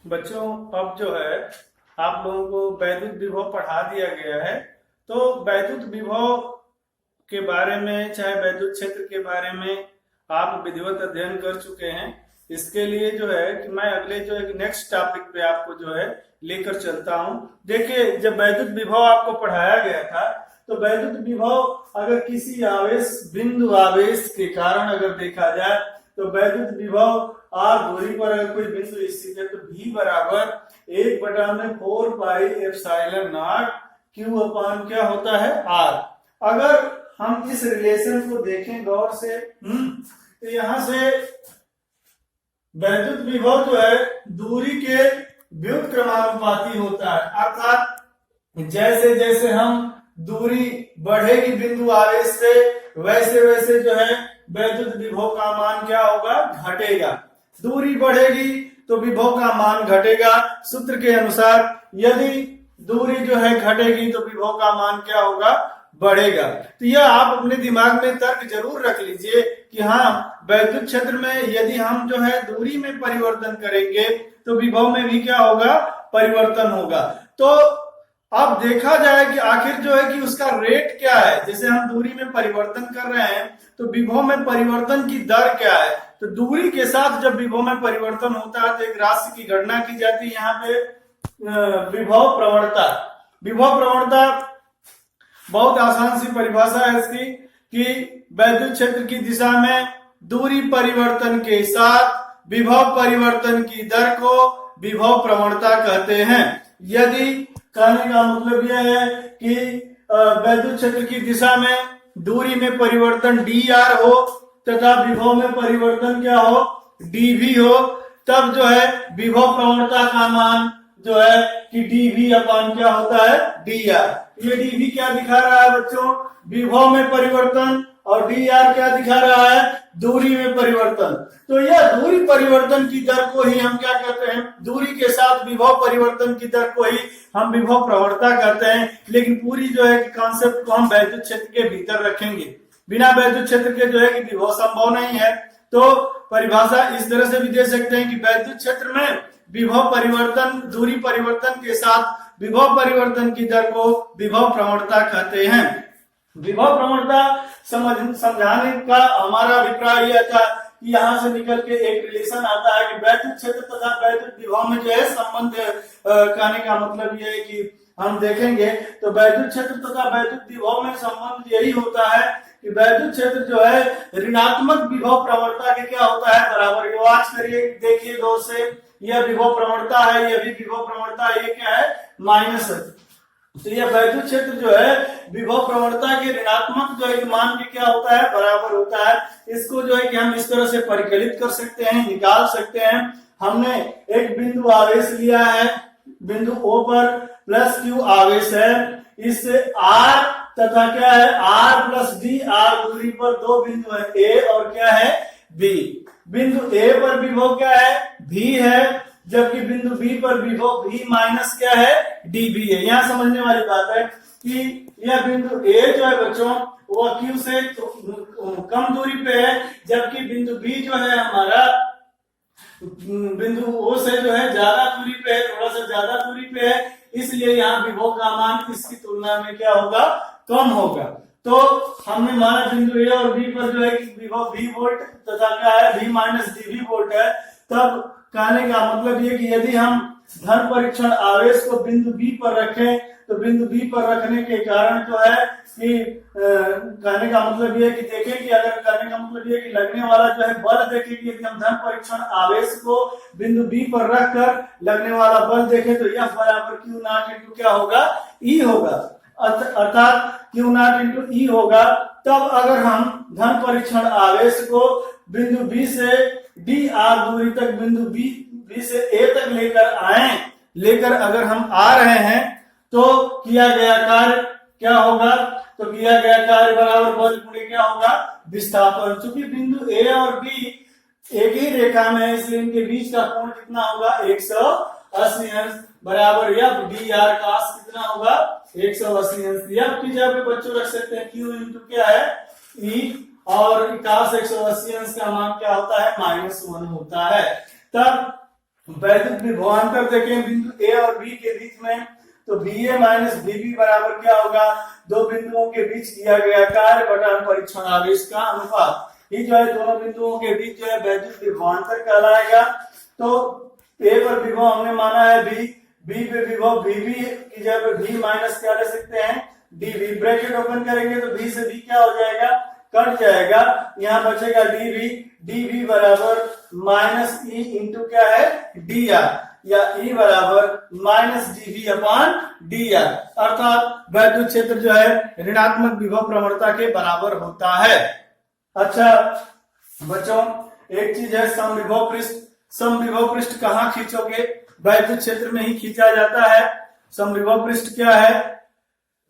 बच्चों, अब जो है आप लोगों को वैद्युत विभव पढ़ा दिया गया है। तो वैद्युत विभव के बारे में, चाहे वैद्युत क्षेत्र के बारे में आप विधिवत अध्ययन कर चुके हैं। इसके लिए जो है कि मैं अगले जो एक नेक्स्ट टॉपिक पे आपको जो है लेकर चलता हूं। देखिए, जब वैद्युत विभव आपको पढ़ाया गया था तो वैद्युत विभव अगर किसी आवेश, बिंदु आवेश के कारण अगर देखा जाए तो वैद्युत विभव r दूरी पर अगर कोई बिंदु स्थित है तो v बराबर 1/4 पाई एप्सिलॉन नॉट q अपान क्या होता है r। अगर हम इस रिलेशन को देखें गौर से तो यहां से वैद्युत विभव जो है दूरी के व्युत्क्रमानुपाती होता है, अर्थात जैसे जैसे हम दूरी बढ़ेगी बिंदु आवेश से वैसे वैसे जो है वैद्युत विभव का मान क्या होगा, घटेगा। दूरी बढ़ेगी तो विभव का मान घटेगा। सूत्र के अनुसार यदि दूरी जो है घटेगी तो विभव का मान क्या होगा, बढ़ेगा। तो यह आप अपने दिमाग में तर्क जरूर रख लीजिए कि हाँ, वैद्युत क्षेत्र में यदि हम जो है दूरी में परिवर्तन करेंगे तो विभव में भी क्या होगा, परिवर्तन होगा। तो अब देखा जाए कि आखिर जो है कि उसका रेट क्या है। जैसे हम दूरी में परिवर्तन कर रहे हैं तो विभव में परिवर्तन की दर क्या है। तो दूरी के साथ जब विभव में परिवर्तन होता है तो एक राशि की गणना की जाती है यहाँ पे, विभव प्रवणता। विभव प्रवणता बहुत आसान सी परिभाषा है इसकी कि वैद्युत क्षेत्र की दिशा में दूरी परिवर्तन के साथ विभव परिवर्तन की दर को विभव प्रवणता कहते हैं। यदि कहने का मतलब यह है कि वैद्युत क्षेत्र की दिशा में दूरी में परिवर्तन dr हो तथा विभव में परिवर्तन क्या हो, dv हो, तब जो है विभव प्रवणता का मान जो है कि dv अपान क्या होता है, dr। ये dv क्या दिखा रहा है बच्चों, विभव में परिवर्तन, और dr क्या दिखा रहा है, दूरी में परिवर्तन। तो यह दूरी परिवर्तन की दर को ही हम क्या कहते हैं, दूरी के साथ विभव परिवर्तन की दर को ही हम विभव प्रवणता कहते हैं। लेकिन पूरी जो है कि कॉन्सेप्ट को हम वैद्युत क्षेत्र के भीतर रखेंगे। बिना वैद्युत क्षेत्र के जो है कि विभव संभव नहीं है। तो परिभाषा इस तरह से भी दे सकते हैं कि वैद्युत क्षेत्र में विभव परिवर्तन, दूरी परिवर्तन के साथ विभव परिवर्तन की दर को विभव प्रवणता कहते हैं। विभव प्रवणता समझाने का हमारा अभिप्राय यह था कि यहाँ से निकल के एक रिलेशन आता है कि वैद्युत क्षेत्र तथा वैद्युत विभव में जो है संबंध, कहने का मतलब यह है कि हम देखेंगे तो वैद्युत क्षेत्र तथा वैद्युत विभव में संबंध यही होता है कि वैद्युत क्षेत्र जो है ऋणात्मक विभव प्रवणता के क्या होता है, बराबर। वाच करिए, देखिए गौर से, यह विभव प्रवणता है, यह भी विभव प्रवणता, ये क्या है, माइनस है। तो यह वैद्युत क्षेत्र जो है विभव प्रवणता के ऋणात्मक जो है मान के क्या होता है, बराबर होता है। इसको जो है कि हम इस तरह से परिकलित कर सकते हैं, निकाल सकते हैं। हमने एक बिंदु आवेश लिया है, बिंदु O पर प्लस Q आवेश है, इससे R तथा क्या है, R प्लस D, R दूरी पर दो बिंदु है, A और क्या है, B। बिंदु A पर विभव क्या है, V है, जबकि बिंदु B पर विभव V माइनस क्या है, dB है। यहाँ समझने वाली बात है कि यह बिंदु A जो है बच्चों वह Q से कम दूरी पे है, जबकि बिंदु B जो है हमारा बिंदु O से जो है ज्यादा दूरी पे है, थोड़ा सा ज्यादा दूरी पे है। इसलिए यहाँ विभव का मान इसकी तुलना में क्या होगा, कम होगा। तो हमने माना बिंदु A और B पर जो है कि विभव V वोल्ट तथा क्या है, V माइनस dV वोल्ट है। तब कहने का मतलब ये कि यदि हम धन परीक्षण आवेश को बिंदु B पर रखें तो बिंदु B पर रखने के कारण जो है कि कहने का मतलब ये कि देखें कि अगर कहने का मतलब ये कि लगने वाला जो है बल देखें कि यदि हम धन परीक्षण आवेश को बिंदु B पर रखकर लगने वाला बल देखें तो F बराबर Q नॉट इंटू क्या होगा, E होगा, अर्थात Q नॉट इंटू E होगा। तब अगर हम धन परीक्षण आवेश को बिंदु B से dr दूरी तक बिंदु B से A तक लेकर अगर हम आ रहे हैं तो किया गया कार्य क्या होगा, तो किया गया कार्य बराबर बल गुणे क्या होगा, विस्थापन। चूंकि बिंदु A और B एक ही रेखा में है इसलिए इनके बीच का कोण कितना होगा, 180 अंश, बराबर F dr cos कितना होगा, 180 अंश। F की जगह पे बच्चों रख सकते हैं Q इंटू क्या है, E, और cos 180 अंश का मान क्या होता है, -1 होता है। तब वैद्युत विभवांतर देखें बिंदु ए और बी के बीच में, तो बी ए माइनस बीबी बराबर क्या होगा, दो बिंदुओं के बीच किया गया कार्य बटा परीक्षण आवेश का अनुपात। ये जो है दोनों बिंदुओं के बीच जो है वैद्युत विभवांतर कहलाएगा। तो ए पर विभव हमने माना है बी, बी पे विभव बीबी की जगह पे भी माइनस क्या ले सकते हैं, डीबी। ब्रैकेट ओपन करेंगे तो बी से बी क्या हो जाएगा, कट जाएगा, यहाँ बचेगा डीबी। डीबी बराबर माइनस ई इंटू क्या है, डी आर, या ई बराबर minus DV upon D R, अर्थात वैद्युत क्षेत्र जो है ऋणात्मक विभव प्रवणता के बराबर होता है। अच्छा बच्चों, एक चीज है समविभव पृष्ठ। समविभव पृष्ठ कहाँ खींचोगे, वैद्युत क्षेत्र में ही खींचा जाता है। समविभव पृष्ठ क्या है,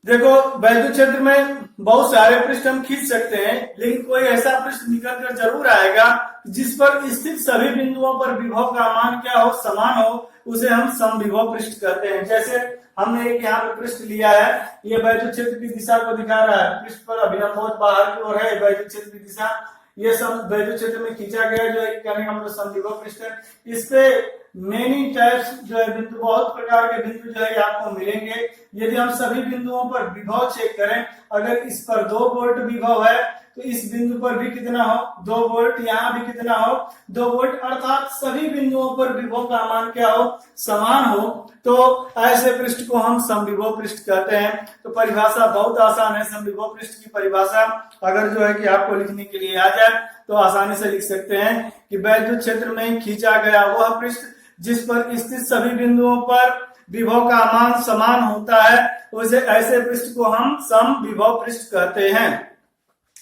देखो वैद्युत क्षेत्र में बहुत सारे पृष्ठ हम खींच सकते हैं, लेकिन कोई ऐसा पृष्ठ निकल कर जरूर आएगा जिस पर स्थित सभी बिंदुओं पर विभव का मान क्या हो, समान हो, उसे हम समविभव पृष्ठ कहते हैं। जैसे हमने एक यहाँ पे पृष्ठ लिया है, ये वैद्युत क्षेत्र की दिशा को दिखा रहा है, पृष्ठ पर अभिलंब बहुत बाहर की ओर है वैद्युत क्षेत्र की दिशा, ये सब वैद्युत क्षेत्र में खींचा गया जो कहने का मतलब समविभव पृष्ठ है। इस पे मेनी टाइप्स जो है बिंदु, बहुत प्रकार के बिंदु जो है आपको मिलेंगे। यदि हम सभी बिंदुओं पर विभव चेक करें, अगर इस पर 2 वोल्ट विभव है तो इस बिंदु पर भी कितना हो, 2 वोल्ट, यहाँ भी कितना हो, 2 वोल्ट, अर्थात सभी बिंदुओं पर विभव का मान क्या हो, समान हो, तो ऐसे पृष्ठ को हम समविभव पृष्ठ कहते हैं। तो परिभाषा बहुत आसान है, समविभव पृष्ठ की परिभाषा अगर जो है कि आपको लिखने के लिए आ जाए तो आसानी से लिख सकते हैं कि वैद्युत क्षेत्र में खींचा गया वह पृष्ठ जिस पर स्थित सभी बिंदुओं पर विभव का मान समान होता है, उसे ऐसे पृष्ठ को हम समविभव पृष्ठ कहते हैं।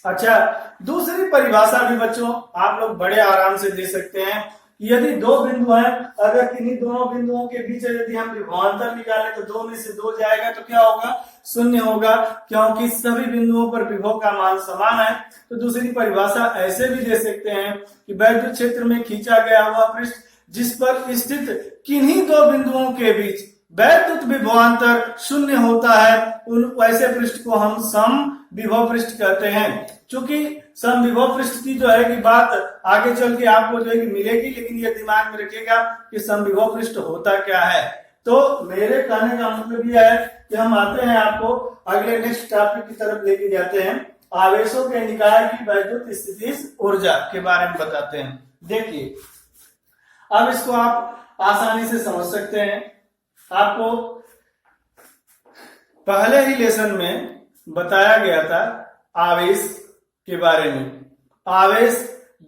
अच्छा, दूसरी परिभाषा भी बच्चों आप लोग बड़े आराम से दे सकते हैं। यदि 2 बिंदु हैं, अगर किन्हीं दोनों बिंदुओं के बीच यदि हम विभवांतर निकालें तो 2 में से 2 जाएगा तो क्या होगा, 0 होगा, क्योंकि सभी बिंदुओं पर विभव का मान समान है। तो दूसरी परिभाषा ऐसे भी दे सकते हैं कि वैद्युत क्षेत्र में खींचा गया हुआ पृष्ठ जिस पर स्थित किन्हीं 2 बिंदुओं के बीच वैद्युत विभवांतर 0 होता है, उन वैसे पृष्ठ को हम समविभव पृष्ठ कहते हैं। चूंकि समविभव पृष्ठ की जो है कि बात आगे चल के आपको जो है कि मिलेगी, लेकिन ये दिमाग में रखिएगा कि समविभव पृष्ठ होता क्या है। तो मेरे कहने का मतलब यह है कि हम आते हैं आपको अगले नेक्स्ट टॉपिक की तरफ लेके जाते हैं, आवेशों के निकाय की वैद्युत स्थितिज ऊर्जा के बारे में बताते हैं। देखिए अब इसको आप आसानी से समझ सकते हैं। आपको पहले ही लेसन में बताया गया था आवेश के बारे में। आवेश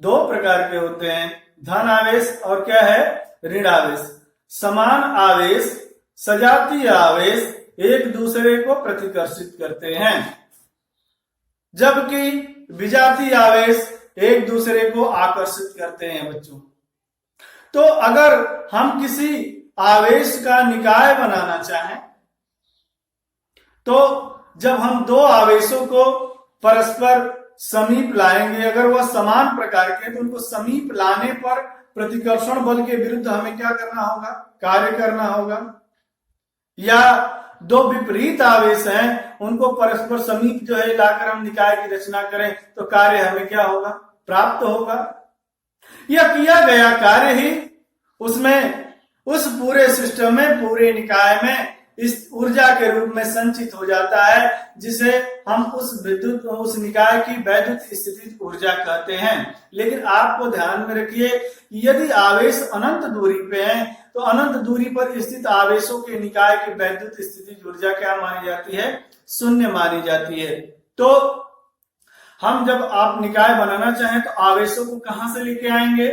2 प्रकार के होते हैं, धन आवेश और क्या है, ऋण आवेश। समान आवेश, सजातीय आवेश एक दूसरे को प्रतिकर्षित करते हैं, जबकि विजातीय आवेश एक दूसरे को आकर्षित करते हैं। बच्चों, तो अगर हम किसी आवेश का निकाय बनाना चाहें तो जब हम 2 आवेशों को परस्पर समीप लाएंगे, अगर वह समान प्रकार के, तो उनको समीप लाने पर प्रतिकर्षण बल के विरुद्ध हमें क्या करना होगा, कार्य करना होगा। या 2 विपरीत आवेश हैं, उनको परस्पर समीप जो है लाकर हम निकाय की रचना करें तो कार्य हमें क्या होगा, प्राप्त होगा। यह किया गया कार्य ही उसमें उस पूरे सिस्टम में, पूरे निकाय में इस ऊर्जा के रूप में संचित हो जाता है, जिसे हम उस निकाय की वैद्युत स्थितिज ऊर्जा कहते हैं। लेकिन आपको ध्यान में रखिए, यदि आवेश अनंत दूरी पे है तो अनंत दूरी पर स्थित आवेशों के निकाय की वैद्युत स्थितिज ऊर्जा क्या मानी जाती है, 0 मानी जाती है। तो हम जब आप निकाय बनाना चाहें तो आवेशों को कहां से लेके आएंगे,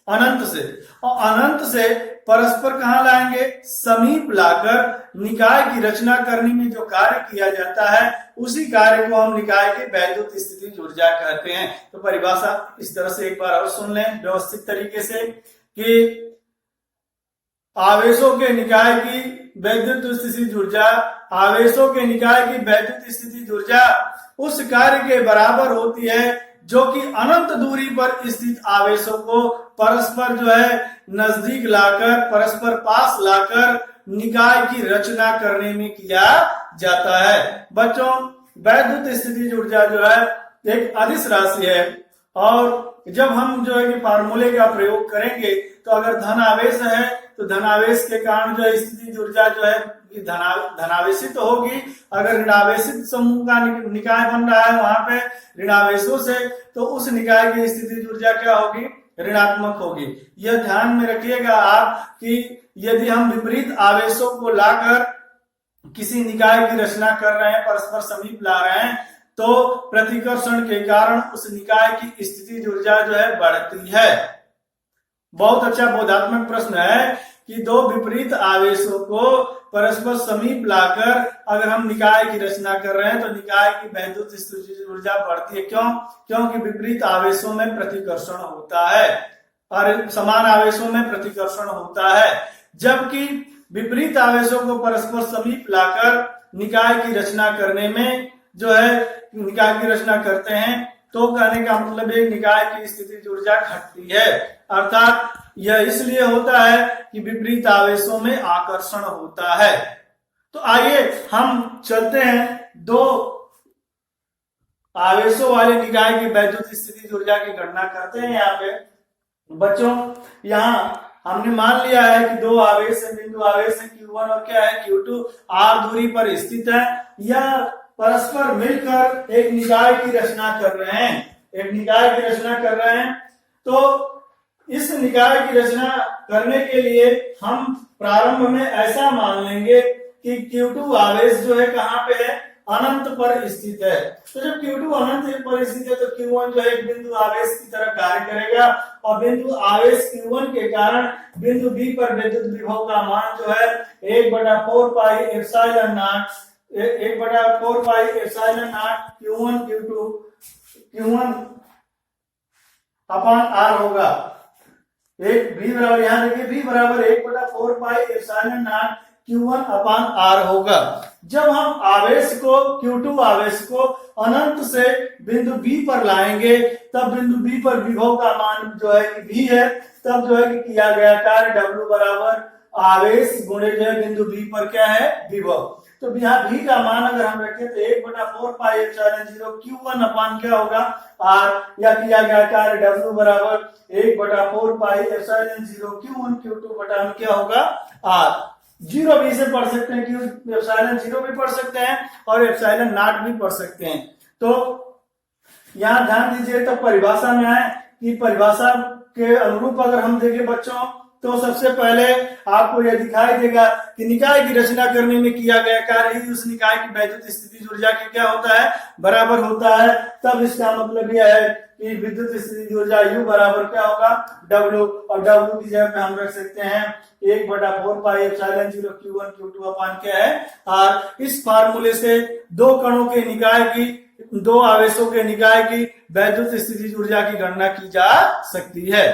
अनंत से, और अनंत से परस्पर कहां लाएंगे, समीप लाकर निकाय की रचना करने में जो कार्य किया जाता है उसी कार्य को हम निकाय के वैद्युत स्थितिज ऊर्जा कहते हैं। तो परिभाषा इस तरह से एक बार और सुन लें व्यवस्थित तरीके से कि आवेशों के निकाय की वैद्युत स्थितिज ऊर्जा, आवेशों के निकाय की वैद्युत स्थितिज ऊर्जा उस कार्य के बराबर होती है जो कि अनंत दूरी पर स्थित आवेशों को परस्पर जो है नजदीक लाकर, परस्पर पास लाकर निकाय की रचना करने में किया जाता है। बच्चों, वैद्युत स्थितिज ऊर्जा जो है एक अदिश राशि है, और जब हम जो है कि फार्मूले का प्रयोग करेंगे तो अगर धन आवेश है तो धनावेश के कारण जो है स्थितिज ऊर्जा जो है धनावेशित होगी। अगर ऋणावेशित समूह का निकाय बन रहा है वहां पे ऋणावेशों से, तो उस निकाय की स्थितिज ऊर्जा क्या होगी, ऋणात्मक होगी। यह ध्यान में रखिएगा आप कि यदि हम विपरीत आवेशों को लाकर किसी निकाय की रचना कर रहे हैं, परस्पर समीप ला रहे हैं, तो प्रतिकर्षण के कारण उस निकाय की स्थितिज ऊर्जा जो है बढ़ती है। बहुत अच्छा बोधात्मक प्रश्न है कि दो विपरीत आवेशों को परस्पर समीप लाकर अगर हम निकाय की रचना कर रहे हैं तो निकाय की वैद्युत स्थितिज ऊर्जा बढ़ती है। क्यों? क्योंकि विपरीत आवेशों में प्रतिकर्षण होता है और समान आवेशों में प्रतिकर्षण होता है। जबकि विपरीत आवेशों को परस्पर समीप लाकर निकाय की रचना करने में जो है निकाय की रचना करते हैं, तो कहने का मतलब है निकाय की स्थितिज ऊर्जा घटती है। अर्थात यह इसलिए होता है कि विपरीत आवेशों में आकर्षण होता है। तो आइए हम चलते हैं दो आवेशों वाले निकाय की वैद्युत स्थितिज ऊर्जा की गणना करते हैं। यहाँ पे बच्चों, यहाँ हमने मान लिया है कि दो आवेश है, बिंदु आवेश है Q1 और क्या है Q2, r दूरी पर स्थित है। यह परस्पर मिलकर एक निकाय की रचना कर रहे हैं, एक निकाय की रचना कर रहे हैं। तो इस निकाय की रचना करने के लिए हम प्रारंभ में ऐसा मान लेंगे कि Q2 आवेश जो है कहाँ पे है, अनंत पर स्थित है। तो जब Q2 अनंत पर स्थित है तो Q1 जो है एक बिंदु आवेश की तरह कार्य करेगा और बिंदु आवेश Q1 के कारण बिंदु B पर विद्युत विभव का मान जो है 1/4 pi epsilon not Q1 Q2 Q1 upon R होगा। एक B बराबर, यहाँ देखिए B बराबर 1/4 pi epsilon not Q1 upon R होगा। जब हम आवेश को Q2 आवेश को अनंत से बिंदु B पर लाएंगे तब बिंदु B पर विभव का मान जो है कि V है, तब जो है कि किया गया कार्य W बराबर आवेश गुणे जो है बिंदु B पर क्या है, विभव। तो यहाँ V का मान अगर हम रखें तो 1/4 पाई एप्सिलॉन 0 Q1 अपान क्या होगा, R, या किया गया कार्य W बराबर 1/4 पाई एप्सिलॉन 0 Q1 Q2 बटा में क्या होगा, R। 0 भी से पढ़ सकते हैं, Q एप्सिलॉन 0 भी पढ़ सकते हैं और एप्सिलॉन नॉट भी पढ़ सकते हैं। तो यहाँ ध्यान दीजिए, तो परिभाषा में आए कि परिभाषा के अनुरूप अगर हम देखें बच्चों, तो सबसे पहले आपको यह दिखाई देगा कि निकाय की रचना करने में किया गया कार्य ही उस निकाय की वैद्युत स्थितिज ऊर्जा की क्या होता है, बराबर होता है। तब इसका मतलब यह है कि विद्युत स्थितिज ऊर्जा U बराबर क्या होगा, W, और W की जगह पे हम रख सकते हैं 1/4 पाई एप्सिलॉन 0 Q1 Q2 अपान क्या है, R। इस फार्मूले से दो कणों के निकाय की, दो आवेशों के निकाय की वैद्युत स्थितिज ऊर्जा की गणना की जा सकती है।